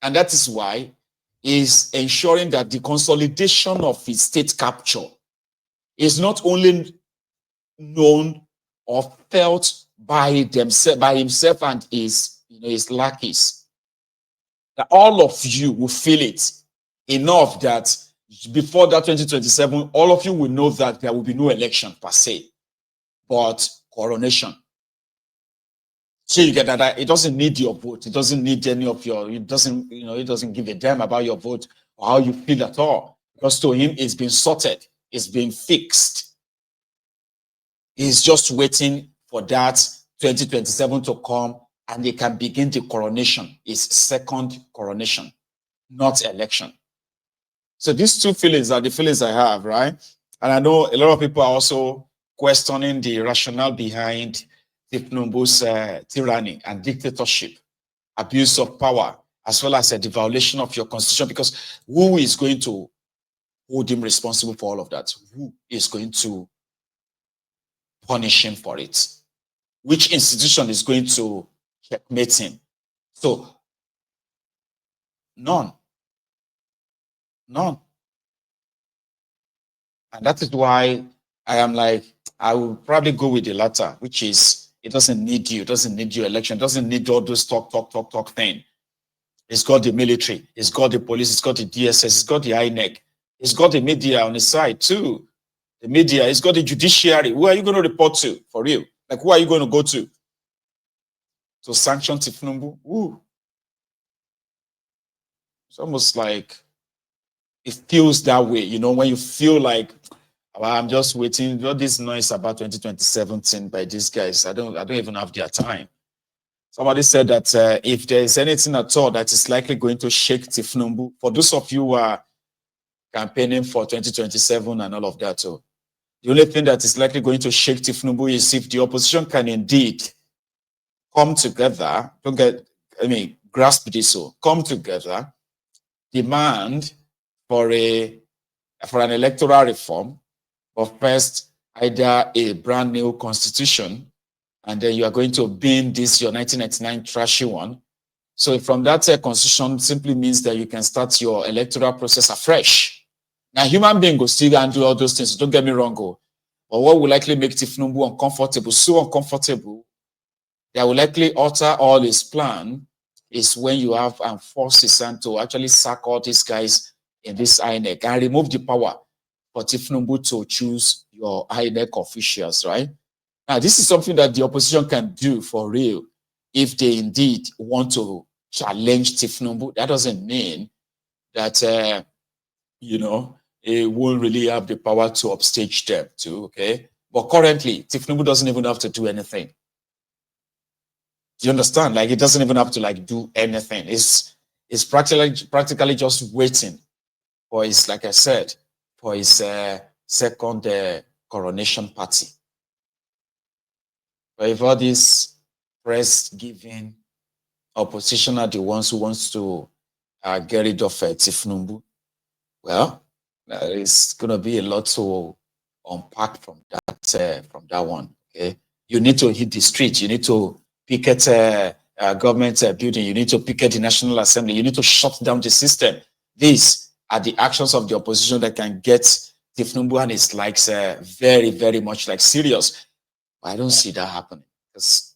And that is why is ensuring that the consolidation of his state capture is not only known or felt by themselves, by himself and his, his lackeys, that all of you will feel it enough that before that 2027, all of you will know that there will be no election per se, but coronation. So you get that it doesn't need your vote. It doesn't need any of your, it doesn't give a damn about your vote or how you feel at all. Because to him, it's been sorted, it's been fixed. He's just waiting for that 2027 to come and they can begin the coronation, his second coronation, not election. So these two feelings are the feelings I have, right? And I know a lot of people are also questioning the rationale behind Tinubu's tyranny and dictatorship, abuse of power, as well as the violation of your constitution, because who is going to hold him responsible for all of that? Who is going to punish him for it? Which institution is going to checkmate him? So, none. None. And that is why I am like, I will probably go with the latter, which is, it doesn't need you, it doesn't need your election, it doesn't need all those talk thing. It's got the military, it's got the police, it's got the DSS, it's got the INEC, it's got the media on the side too. The media, it's got the judiciary. Who are you going to report to, for real? Like, who are you going to go to sanction Tinubu? Ooh. It's almost like it feels that way, when you feel like, well, I'm just waiting. All this noise about 2017 by these guys, I don't even have their time. Somebody said that if there is anything at all that is likely going to shake Tinubu, for those of you who are campaigning for 2027 and all of that, the only thing that is likely going to shake Tinubu is if the opposition can indeed come together, grasp this, come together, demand for an electoral reform, but first either a brand new constitution, and then you are going to bin this your 1999 trashy one. So from that constitution simply means that you can start your electoral process afresh. Now, human beings will still handle all those things, so don't get me wrong, but what will likely make Tinubu uncomfortable, so uncomfortable, that will likely alter all his plan, is when you have forces and to actually sack all these guys in this INEC and remove the power for Tinubu to choose your INEC officials, right? Now, this is something that the opposition can do for real if they indeed want to challenge Tinubu. That doesn't mean that, it won't really have the power to upstage them too, okay? But currently, Tinubu doesn't even have to do anything. Do you understand? Like, it doesn't even have to do anything. It's practically just waiting for his, like I said, for his second coronation party. But if all this press giving opposition are the ones who wants to get rid of Tinubu, well, it's going to be a lot to unpack from that one. Okay, you need to hit the street. You need to picket government building. You need to picket the National Assembly. You need to shut down the system. These are the actions of the opposition that can get Tinubu and his likes very, very much serious. But I don't see that happening, because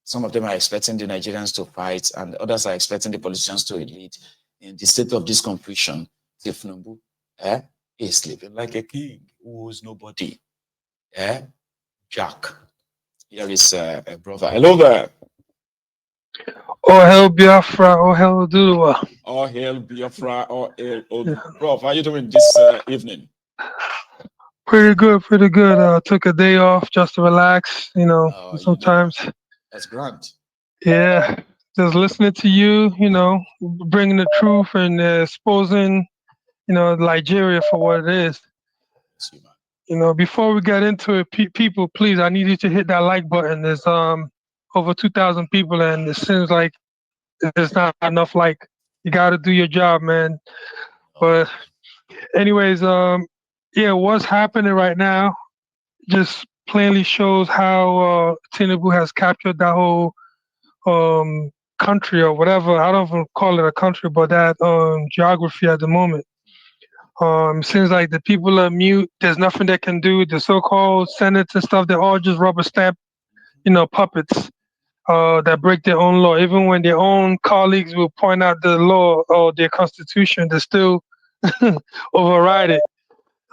some of them are expecting the Nigerians to fight, and others are expecting the politicians to lead. In the state of this confusion, Tinubu is living like a king who owes nobody. Jack. Here is a brother. Hello there. Oh hell Biafra, oh hell Dua. All hail Biafra, all hail Odu. Bro, how are you doing this evening? Pretty good, pretty good. Took a day off just to relax, sometimes. That's grand. Yeah, just listening to you, bringing the truth and exposing, Nigeria for what it is. See, man. Before we get into it, people, please, I need you to hit that like button. There's over 2,000 people, and it seems like there's not enough like. You got to do your job, man. But anyways, yeah, what's happening right now just plainly shows how Tinubu has captured that whole country or whatever. I don't even call it a country, but that geography at the moment. Seems like the people are mute. There's nothing they can do. The so-called senates and stuff, they're all just rubber stamp, puppets that break their own law. Even when their own colleagues will point out the law or their constitution, they still override it.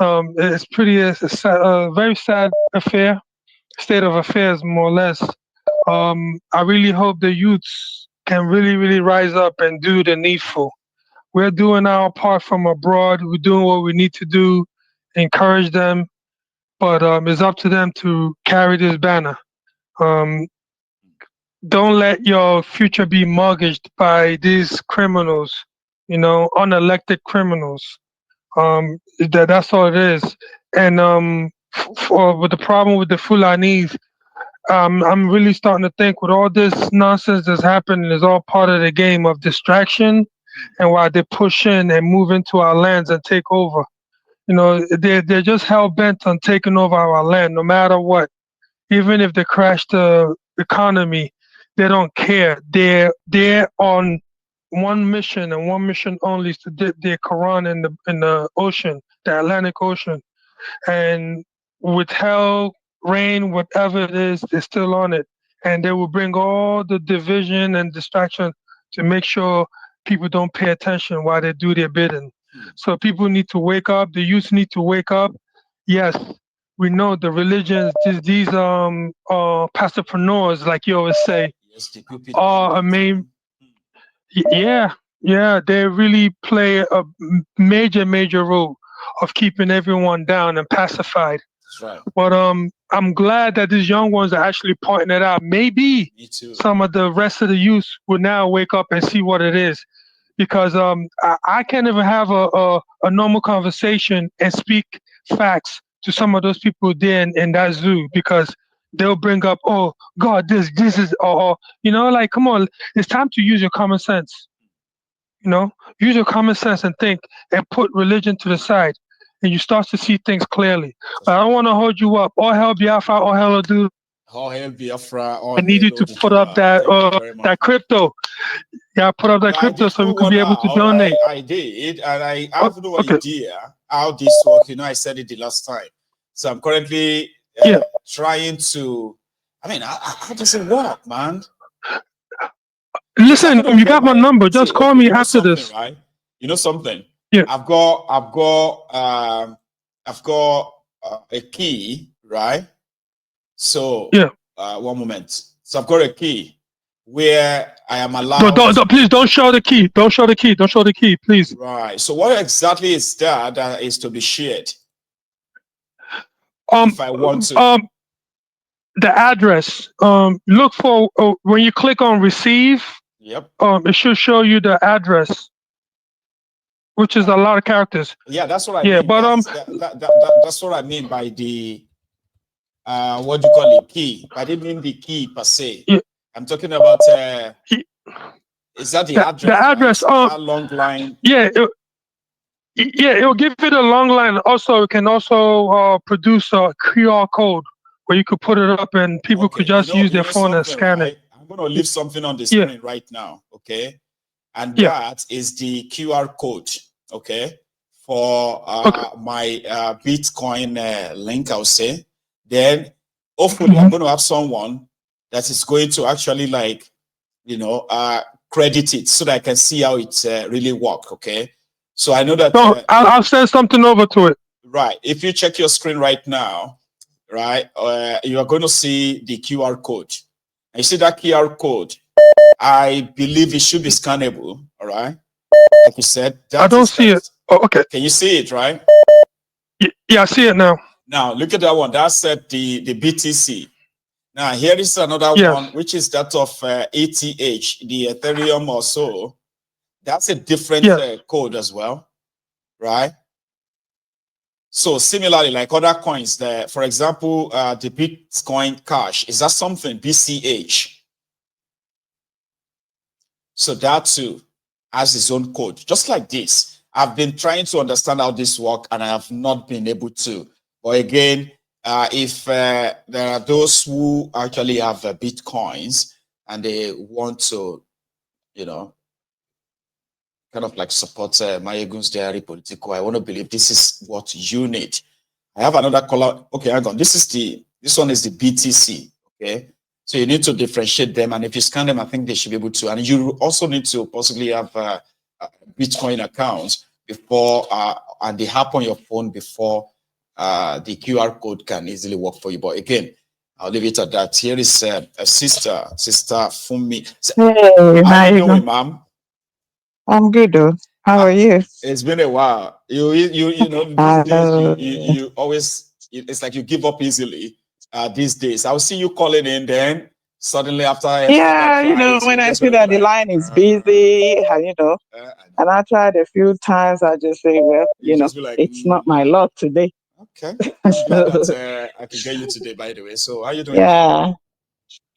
It's pretty, it's a very sad affair, state of affairs, more or less. I really hope the youths can really, really rise up and do the needful. We're doing our part from abroad. We're doing what we need to do, encourage them, but it's up to them to carry this banner. Um, don't let your future be mortgaged by these criminals, unelected criminals. That's all it is. And with the problem with the Fulanis, I'm really starting to think with all this nonsense that's happening is all part of the game of distraction, and why they push in and move into our lands and take over. They're just hell bent on taking over our land, no matter what. Even if they crash the economy, they don't care. They're on one mission and one mission only, is to dip their Quran in the ocean, the Atlantic Ocean, and with hell, rain, whatever it is, they're still on it, and they will bring all the division and distraction to make sure people don't pay attention while they do their bidding. So people need to wake up. The youth need to wake up. Yes, we know the religions, these pastopreneurs, like you always say, Yes, the pupil are a government. main. Yeah, yeah, they really play a major, major role of keeping everyone down and pacified. That's right. But I'm glad that these young ones are actually pointing it out. Maybe Me too. some of the rest of the youth will now wake up and see what it is, because I can't even have a normal conversation and speak facts to some of those people there in that zoo, because they'll bring up, oh God, this is, like, come on, it's time to use your common sense. Use your common sense and think, and put religion to the side, and you start to see things clearly. But I don't want to hold you up. All hell Biafra, all hell do. All hail Biafra, all I need you hail to put up Odudua. that Thank you very much. that crypto. Yeah, put up that I crypto did so we put could one be able to out. donate. I did, and I Oh, have no okay. idea how this works. I said it the last time. So I'm currently Yeah. trying to. I mean, how does it work, man? Listen, you got my number. Just See, call okay, me you know after something, this. right? You know something? Yeah. I've got a key, right? So Yeah. one moment. So I've got a key where I am allowed. Please don't show the key. Don't show the key. Don't show the key, please. Right. So what exactly is that is to be shared? If I want to. The address. Look for when you click on receive. Yep. It should show you the address, which is a lot of characters. Yeah, that's what I Yeah, mean. but That's what I mean by the what do you call it, key. I didn't mean the key per se. yeah, I'm talking about is that the address? the address. Right? That long line. Yeah, it'll give it a long line. Also, it can also produce a QR code where you could put it up and people could just use their phone and scan right? it. I'm going to leave something on the Yeah. screen right now, okay? And Yeah. that is the QR code, okay, for my Bitcoin link, I'll say. Then hopefully I'm going to have someone that is going to actually credit it so that I can see how it really works, okay? So I know that. I'll send something over to it. Right. If you check your screen right now, right, you are going to see the QR code. And you see that QR code? I believe it should be scannable. All right. Like you said, I don't see it. Oh, okay. Can you see it, right? Yeah, I see it now. Now look at that one. That's the BTC. Now here is another one, which is that of ETH, the Ethereum or so. That's a different code as well, right? So similarly, like other coins, for example, the Bitcoin Cash, is that something, BCH? So that too has its own code, just like this. I've been trying to understand how this works, and I have not been able to. But again, if there are those who actually have Bitcoins and they want to kind of like support Mayegun's diary political. I want to believe this is what you need. I have another color. Okay, hang on. This one is the BTC. Okay. So you need to differentiate them. And if you scan them, I think they should be able to. And you also need to possibly have Bitcoin accounts before, and they happen on your phone before the QR code can easily work for you. But again, I'll leave it at that. Here is a sister Fumi. Hey, how you doing, ma'am? I'm good, though. How are you? It's been a while. You know, these days you always, it's like you give up easily. These days, I'll see you calling in. Then suddenly after when I see that the line is busy, and I tried a few times, I just say, well, it's not my luck today. Okay, I'm glad that I could get you today. By the way, so how you doing? Yeah,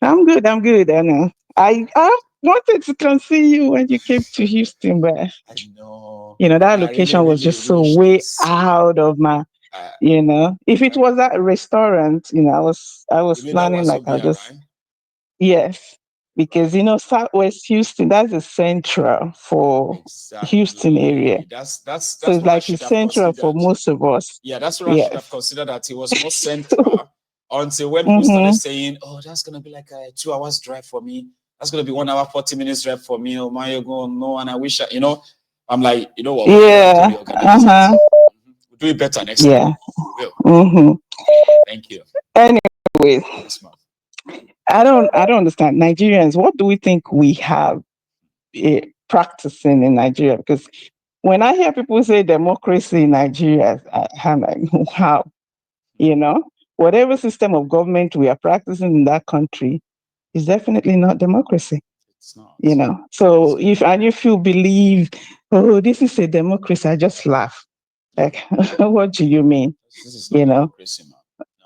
I'm good. I know. I wanted to come see you when you came to Houston, but I know. That location was just so way out of my. If it was at a restaurant, I was planning like I'll just. Right? Yes, because Southwest Houston, that's the central for Houston area. That's so it's like it's central for most of us. Yeah, that's what I should have considered, that it was more central until when people started saying, "Oh, that's gonna be like a 2 hours drive for me. That's gonna be 1 hour 40 minutes drive for me." Oh my God, no! And I wish I'm like, you know what? Yeah. We'll do it better next time. We will. Thank you. Anyway, I don't understand Nigerians. What do we think we have practicing in Nigeria? Because when I hear people say democracy in Nigeria, I'm like, wow, whatever system of government we are practicing in that country is definitely not democracy. It's not. So if you believe, oh, this is a democracy, I just laugh. Like, what do you mean? This is not democracy, man.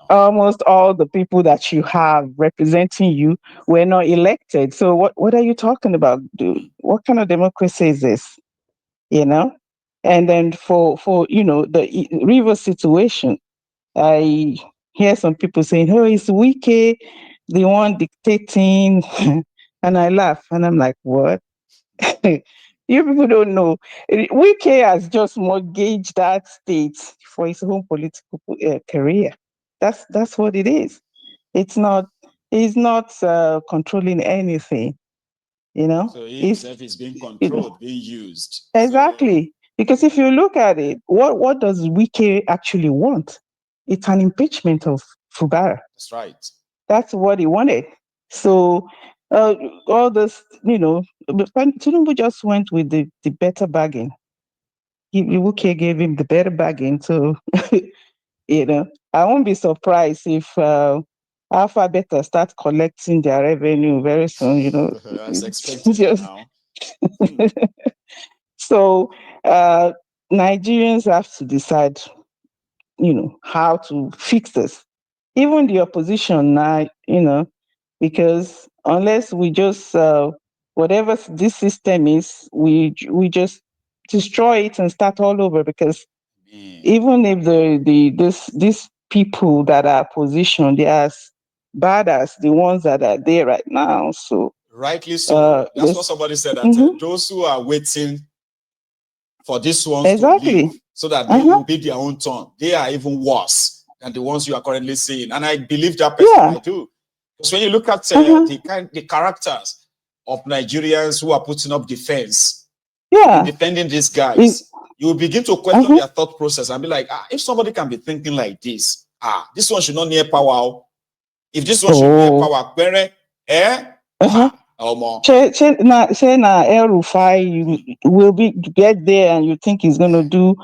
No. Almost all the people that you have representing you were not elected. So what are you talking about, dude? What kind of democracy is this? And then for the river situation, I hear some people saying, "Oh, it's Wike, the one dictating," and I laugh, and I'm like, "What?" You people don't know. Wike has just mortgaged that state for his own political career. That's what it is. It's not. He's not controlling anything. So he himself is being controlled, being used. Exactly. Because if you look at it, what does Wike actually want? It's an impeachment of Fubara. That's right. That's what he wanted. So all this, Tinubu just went with the better bargain. Wike gave him the better bargain. So, I won't be surprised if Alphabet start collecting their revenue very soon. As expected now. So Nigerians have to decide, how to fix this. Even the opposition now, because unless we just whatever this system is, we just destroy it and start all over. Because even if these people that are positioned, they are as bad as the ones that are there right now. So rightly so. That's what somebody said, that those who are waiting for this ones to leave so that they will be their own turn, they are even worse than the ones you are currently seeing. And I believe that person. I do. Because when you look at the characters of Nigerians who are putting up defense, defending these guys, you will begin to question their thought process and be like, if somebody can be thinking like this, this one should not near power. If this one should near power, say na El Rufai, you will get there and you think he's going to do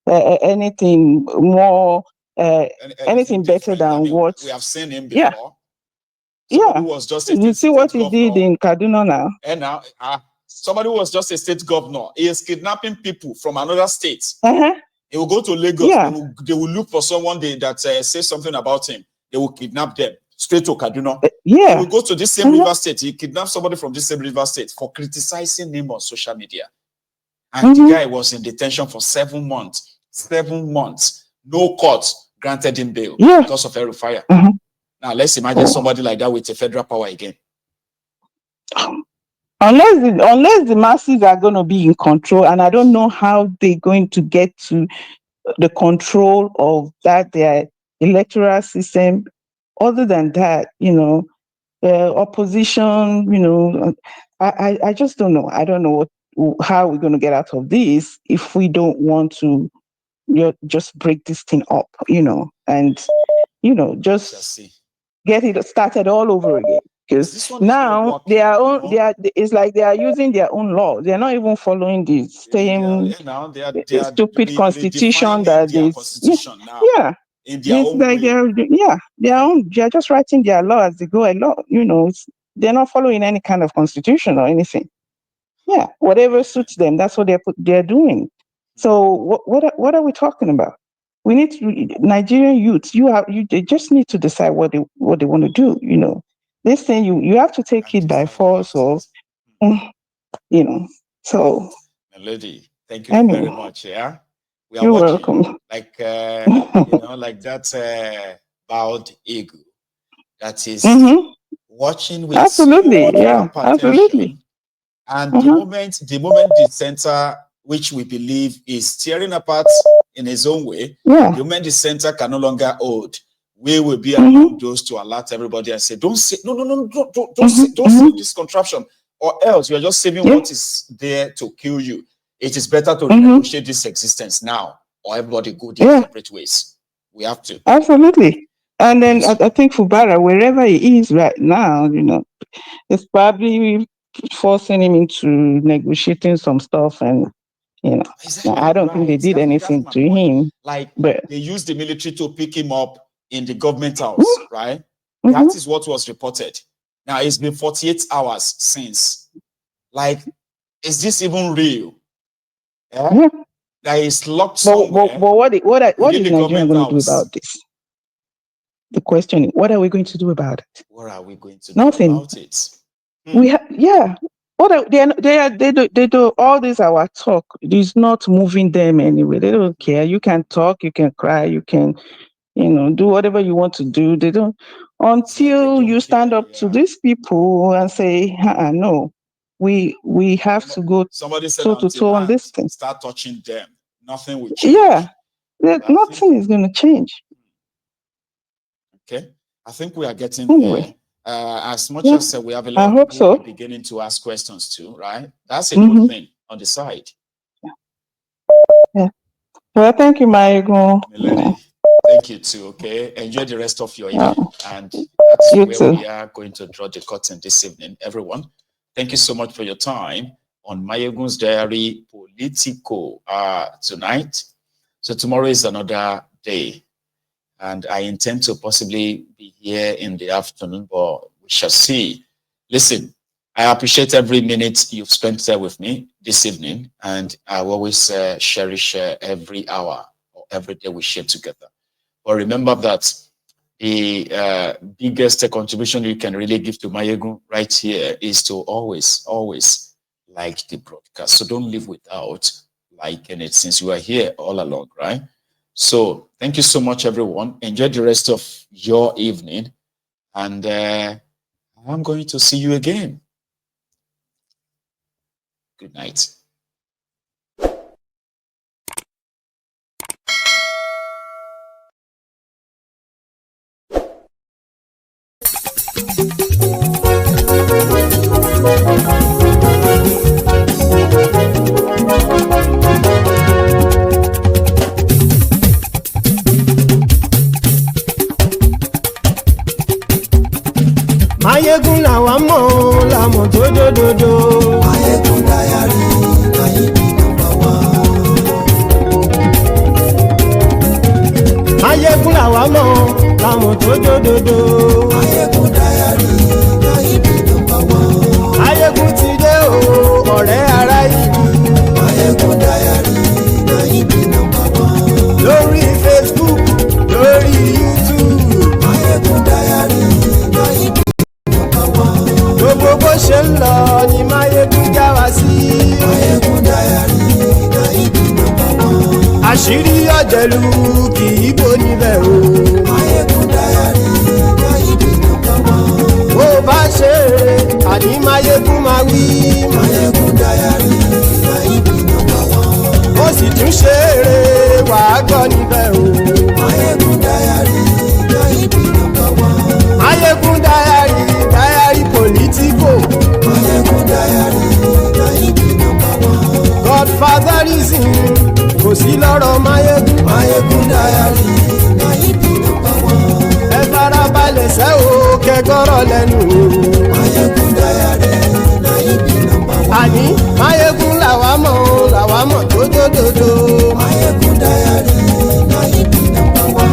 anything more, anything better than what we have seen him before. Somebody who was just you see what he did in Kaduna now. And now somebody who was just a state governor, he is kidnapping people from another state. He will go to Lagos. They will look for someone that says something about him. They will kidnap them straight to Kaduna. He will go to this same river state. He kidnapped somebody from this same river state for criticizing him on social media. And the guy was in detention for 7 months. 7 months. No court granted him bail because of El-Rufai. Now let's imagine somebody like that with a federal power again. unless the masses are going to be in control, and I don't know how they're going to get to the control of that their electoral system. Other than that, opposition, I just don't know. I don't know how we're going to get out of this if we don't want to just break this thing up, and just get it started all over again. Because now it's like they are using their own laws. They're not even following the same stupid constitution that is. Yeah. In their own like way. They're just writing their law as they go along. They're not following any kind of constitution or anything. Yeah, whatever suits them, that's what they're doing. So what are we talking about? We need Nigerian youths. They just need to decide what they want to do. This thing you have to take it by force, or So, Melody, thank you very much. Yeah, we are you're watching, welcome. like like that bald eagle that is watching with absolutely, attention. And the moment the center, which we believe is tearing apart in his own way, the moment the center can no longer hold, we will be among those to alert everybody and say, don't say say this contraption, or else you are just saving what is there to kill you. It is better to negotiate this existence now, or everybody go their separate ways. We have to. Absolutely. And then I think Fubara, wherever he is right now, it's probably forcing him into negotiating some stuff, and exactly, I don't think they did anything to him. But they used the military to pick him up in the government house, right? That is what was reported. Now it's been 48 hours since. Is this even real? Yeah. That is locked somewhere. But what is Nigeria going to do about this? The question is, what are we going to do about it? What are we going to do about it? We have, What they do all this our talk is not moving them anyway. They don't care. You can talk, you can cry, you can, do whatever you want to do. They don't until you stand up to these people and say, no, we have to go toe to toe on this thing. Start touching them. Nothing will change. Yeah, nothing is going to change. Okay, I think we are getting there. As much as we have a lot of people beginning to ask questions too, right? That's a good thing on the side. Yeah. Well, thank you, Maego. Thank you too. Okay, enjoy the rest of your evening, and that's where we are going to draw the curtain this evening. Everyone, thank you so much for your time on Maegun's Diary Politico tonight. So tomorrow is another day. And I intend to possibly be here in the afternoon, but we shall see. Listen, I appreciate every minute you've spent there with me this evening, and I will always cherish every hour or every day we share together. But remember that the biggest contribution you can really give to Maegun right here is to always like the broadcast. So don't leave without liking it, since you are here all along, right? So thank you so much, everyone. Enjoy the rest of your evening. And I'm going to see you again. Good night. Maegun làwa mọ̀ làmọ̀ tó dòdòdò. Maegun Diary Nayibi #1. Maegun làwa mọ̀ làmọ̀ tó dòdòdò. Maegun Diary Nayibi #1. Maegun ti dé o ọ̀rẹ́ ará ìlú. Maegun Diary Nayibi #1. Lórí Facebook, lórí YouTube. Maegun Diary Nayibi. Gbogbo bó ṣe ń lọ ni Maegun já wa sí. Maegun Diary Nayibi #1. Àṣírí ọ̀jẹ̀lú kì í bò níbẹ̀ o. Maegun Diary Nayibi #1. Bó bá ṣe àní Maegun máa wí. Máyégún Diary Nayibi #1. Ó sì tún ṣeré wàá gbọ́ níbẹ̀ o. Máyégún Diary Nayibi #1. Máyégún Diary politico. Máyégún Diary Nayibi #1. Godfatherism kò sí lọ́rọ̀ Máyégún. Máyégún Diary Nayibi #1. Ẹ farabalẹ̀ sẹ́ o kẹgọ́rọ̀ lẹ́nu o. Máyégún Diary Nayibi #1. Àní Máyégún làwa mọ̀ tó dòdòdò. Máyégún Diary Nayibi #1.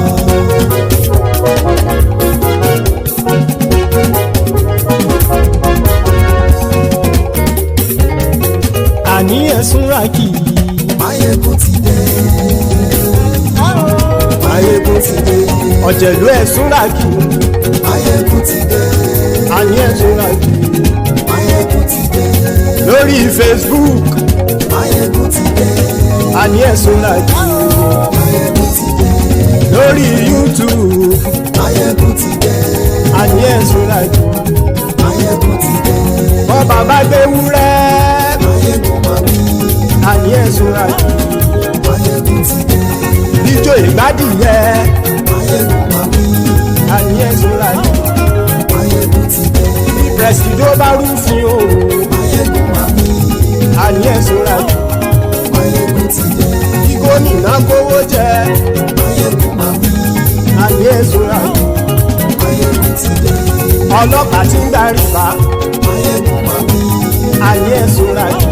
Àní ẹ̀sùn ràkì. Máyégún ti dé. Máyégún ti dé. Ọ̀jẹ̀lú ẹ̀sùn ràkì. Máyégún ti dé. Àní ẹ̀sùn ràkì. Máyégún ti dé. Lórí Facebook. Máyégún ti dé. Àní ẹ̀sùn ràkì. Máyégún ti dé. Lórí YouTube. Máyégún ti dé. Àní ẹ̀sùn ràkì. Máyégún ti dé. Wọ́n bàbá gbé wúrẹ́. Máyégún máa wí. Àní ẹ̀sùn ràkì. Máyégún ti dé. Ijó ìgbádìyẹ. Máyégún máa wí. Àní ẹ̀sùn ràkì. Máyégún ti dé. Bí pẹ̀sìdó bá rúfin o. Máyégún máa wí. Àní ẹ̀sùn ràkì. Máyégún ti dé. Bí gómìnà kówó jẹ. Máyégún máa wí. Àní ẹ̀sùn ràkì. Máyégún ti dé. Ọlọ́pàá tí ń darí bá. Máyégún máa wí. Àní ẹ̀sùn ràkì.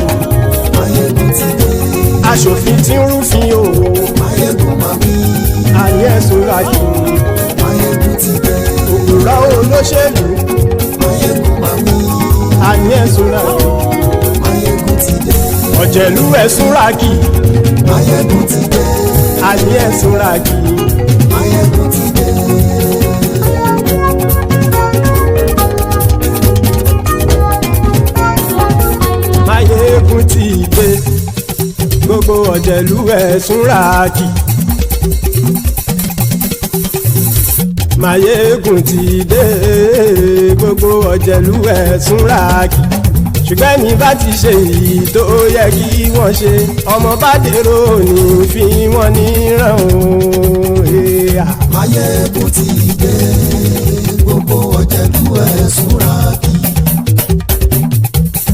Máyégún ti dé. Aṣòfin tí ń rúfin o. Máyégún máa wí. Àní ẹ̀sùn ràkì. Máyégún ti dé. Òpùrọ́ olóṣèlú. Máyégún máa wí. Àní ẹ̀sùn ràkì. Máyégún ti dé. Ọ̀jẹ̀lú ẹ̀sùn ràkì. Máyégún ti dé. Àní ẹ̀sùn ràkì. Máyégún ti dé. Máyégún ti dé. Gbogbo ọ̀jẹ̀lú ẹ̀sùn ràkì. Máyégún ti dé. Gbogbo ọ̀jẹ̀lú ẹ̀sùn ràkì. Ṣùgbọ́n ní bá ti ṣe èyí tó yẹ kí wọ́n ṣe, ọmọ bá dèrò ní fi wọ́n níran o. Máyégún ti dé. Gbogbo ọ̀jẹ̀lú ẹ̀sùn ràkì.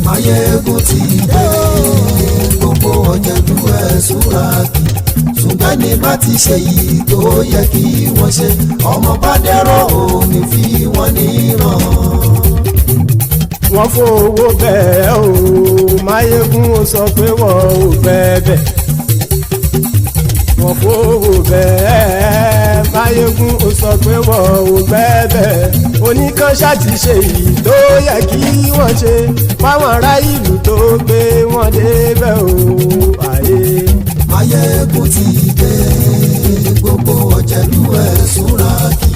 Máyégún ti dé. Gbogbo ọ̀jẹ̀lú ẹ̀sùn ràkì. Ṣùgbọ́n ní bá ti ṣe èyí tó yẹ kí wọ́n ṣe, ọmọ bá dèrò ní fi wọ́n níran. Wọ́n fowó bẹ́ẹ̀ o. Máyégún ó sọ pé wọ́n ò bẹ́ẹ̀. Wọ́n fowó bẹ́ẹ̀. Máyégún ó sọ pé wọ́n ò bẹ́ẹ̀. Oníkanṣá ti ṣe èyí tó yẹ kí wọ́n ṣe fáwọn ará ìlú tó gbé wọn débẹ̀ o. Máyégún ti dé. Gbogbo ọ̀jẹ̀lú ẹ̀sùn ràkì.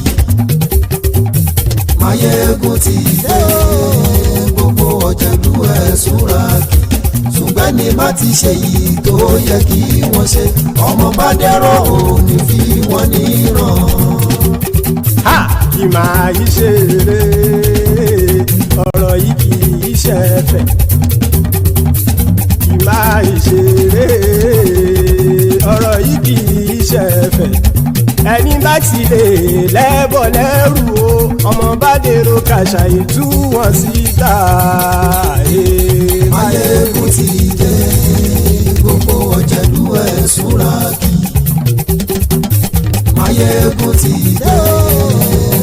Máyégún ti dé. Gbogbo ọ̀jẹ̀lú ẹ̀sùn ràkì. Ṣùgbọ́n ní bá ti ṣe yìí tó yẹ kí wọ́n ṣe, ọmọ bá dẹ́rọ̀ ò ní fi wọ́n níran. Kì máa yí ṣeré, ọ̀rọ̀ yìí kì í ṣẹ̀fẹ̀. Kì máa yí ṣeré, ọ̀rọ̀ yìí kì í ṣẹ̀fẹ̀. Ẹni bá ti lè lẹ́bọ̀ lẹ́rù o, ọmọ bá dèrò kàṣà ìtú wọn síta. Máyégún ti dé. Gbogbo ọ̀jẹ̀lú ẹ̀sùn ràkì. Máyégún ti dé.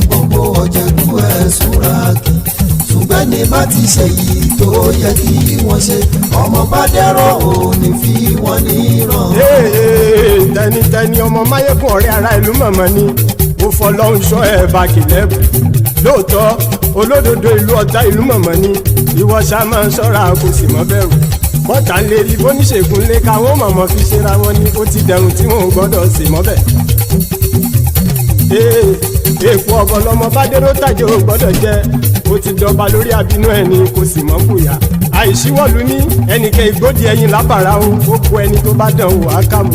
Gbogbo ọ̀jẹ̀lú ẹ̀sùn ràkì. Ṣùgbọ́n ní bá ti ṣe yìí tó yẹ kí wọ́n ṣe, ọmọ bá dẹ́rọ̀ ò ní fi wọ́n níran. Tẹnitẹni ọmọ Máyégún ọ̀rẹ́ ara ìlú mọ̀mọ́ ni mo fọlọ́run ṣọ́ ẹ̀ bá kìlẹ́bù. Lóòótọ́ olódodo ìlú ọ̀tá ìlú mọ̀mọ́ ni ìwọ ṣá máa ń ṣọ́ra kò sì mọ́ bẹ̀rù. Bọ́tà ń lè rí bóníṣègùn lé káwọn mọ̀mọ́ fi ṣera wọn ni ó ti dẹrùn tí wọn ò gbọ́dọ̀ sì mọ́ bẹ̀. Èèpo ọ̀gọ̀ lọmọ bá dérò tàjẹ́ ò gbọ́dọ̀ jẹ́, ó ti dọba lórí abínú ẹni kò sì mọ́ fòyà. Àìsíwọ̀lú ní ẹnìkẹ́ ìgbódì ẹyin lábàrá o, ó kó ẹni tó bá dán o àkàmù.